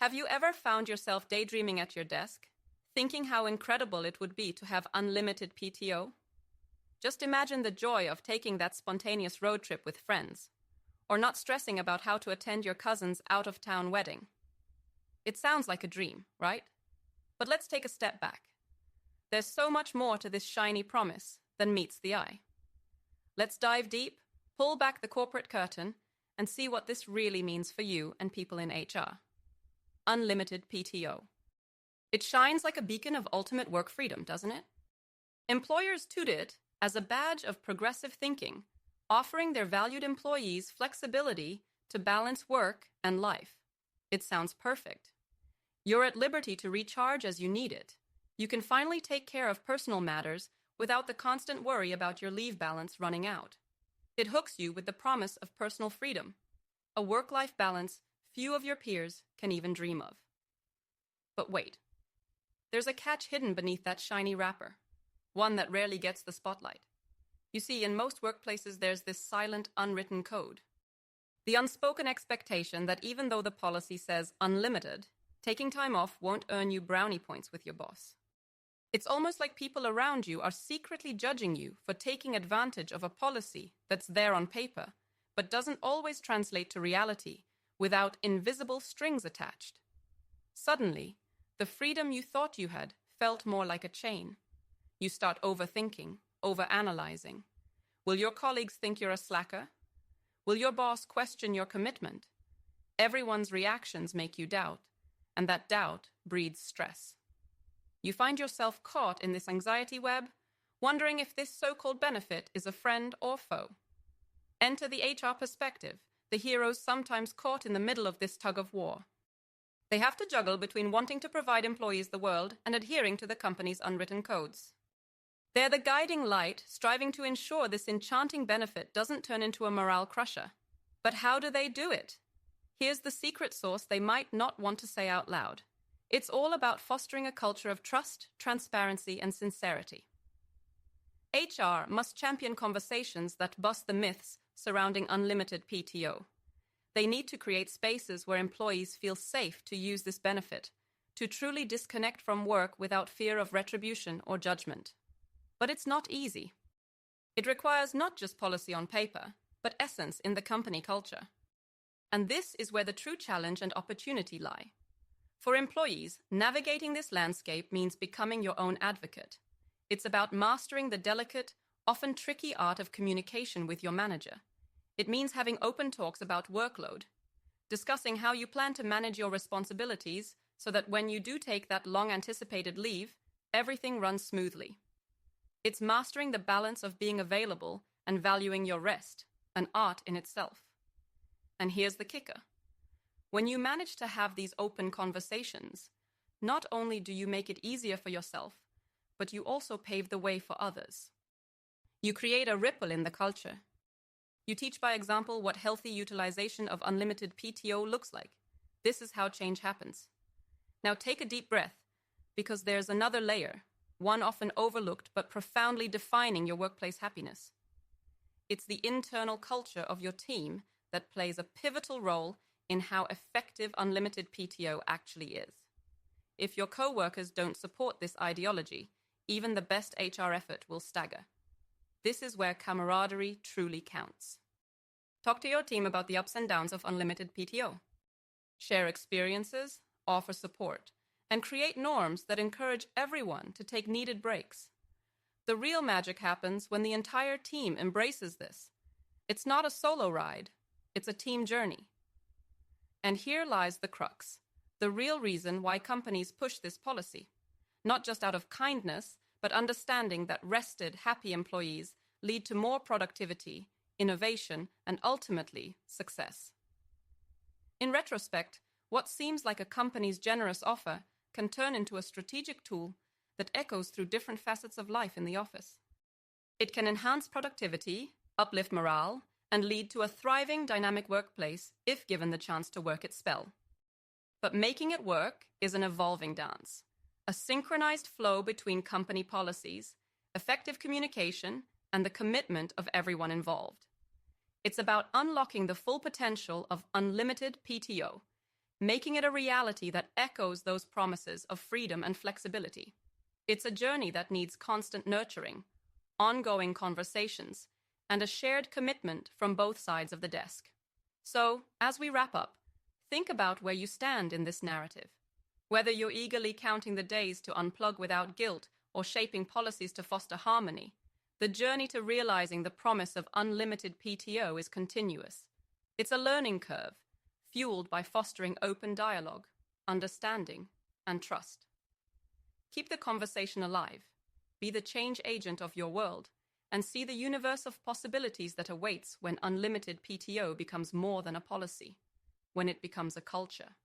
Have you ever found yourself daydreaming at your desk, thinking how incredible it would be to have unlimited PTO? Just imagine the joy of taking that spontaneous road trip with friends, or not stressing about how to attend your cousin's out-of-town wedding. It sounds like a dream, right? But let's take a step back. There's so much more to this shiny promise than meets the eye. Let's dive deep, pull back the corporate curtain, and see what this really means for you and people in HR. Unlimited PTO. It shines like a beacon of ultimate work freedom, doesn't it? Employers tout it as a badge of progressive thinking, offering their valued employees flexibility to balance work and life. It sounds perfect. You're at liberty to recharge as you need it. You can finally take care of personal matters without the constant worry about your leave balance running out. It hooks you with the promise of personal freedom, a work-life balance few of your peers can even dream of. But wait, there's a catch hidden beneath that shiny wrapper, one that rarely gets the spotlight. You see, in most workplaces, there's this silent, unwritten code. The unspoken expectation that even though the policy says unlimited, taking time off won't earn you brownie points with your boss. It's almost like people around you are secretly judging you for taking advantage of a policy that's there on paper, but doesn't always translate to reality without invisible strings attached. Suddenly, the freedom you thought you had felt more like a chain. You start overthinking, overanalyzing. Will your colleagues think you're a slacker? Will your boss question your commitment? Everyone's reactions make you doubt, and that doubt breeds stress. You find yourself caught in this anxiety web, wondering if this so-called benefit is a friend or foe. Enter the HR perspective, the heroes sometimes caught in the middle of this tug of war. They have to juggle between wanting to provide employees the world and adhering to the company's unwritten codes. They're the guiding light, striving to ensure this enchanting benefit doesn't turn into a morale crusher. But how do they do it? Here's the secret sauce they might not want to say out loud. It's all about fostering a culture of trust, transparency, and sincerity. HR must champion conversations that bust the myths surrounding unlimited PTO. They need to create spaces where employees feel safe to use this benefit, to truly disconnect from work without fear of retribution or judgment. But it's not easy. It requires not just policy on paper, but essence in the company culture. And this is where the true challenge and opportunity lie. For employees, navigating this landscape means becoming your own advocate. It's about mastering the delicate, often tricky art of communication with your manager. It means having open talks about workload, discussing how you plan to manage your responsibilities so that when you do take that long-anticipated leave, everything runs smoothly. It's mastering the balance of being available and valuing your rest, an art in itself. And here's the kicker. When you manage to have these open conversations, not only do you make it easier for yourself, but you also pave the way for others. You create a ripple in the culture. You teach by example what healthy utilization of unlimited PTO looks like. This is how change happens. Now take a deep breath, because there's another layer, one often overlooked but profoundly defining your workplace happiness. It's the internal culture of your team that plays a pivotal role in how effective unlimited PTO actually is. If your co-workers don't support this ideology, even the best HR effort will stagger. This is where camaraderie truly counts. Talk to your team about the ups and downs of unlimited PTO. Share experiences, offer support, and create norms that encourage everyone to take needed breaks. The real magic happens when the entire team embraces this. It's not a solo ride, it's a team journey. And here lies the crux, the real reason why companies push this policy. Not just out of kindness, but understanding that rested, happy employees lead to more productivity, innovation, and ultimately, success. In retrospect, what seems like a company's generous offer can turn into a strategic tool that echoes through different facets of life in the office. It can enhance productivity, uplift morale, and lead to a thriving, dynamic workplace if given the chance to work its spell. But making it work is an evolving dance, a synchronized flow between company policies, effective communication, and the commitment of everyone involved. It's about unlocking the full potential of unlimited PTO, making it a reality that echoes those promises of freedom and flexibility. It's a journey that needs constant nurturing, ongoing conversations, and a shared commitment from both sides of the desk. So, as we wrap up, think about where you stand in this narrative. Whether you're eagerly counting the days to unplug without guilt or shaping policies to foster harmony, the journey to realizing the promise of unlimited PTO is continuous. It's a learning curve, fueled by fostering open dialogue, understanding, and trust. Keep the conversation alive, be the change agent of your world, and see the universe of possibilities that awaits when unlimited PTO becomes more than a policy, when it becomes a culture.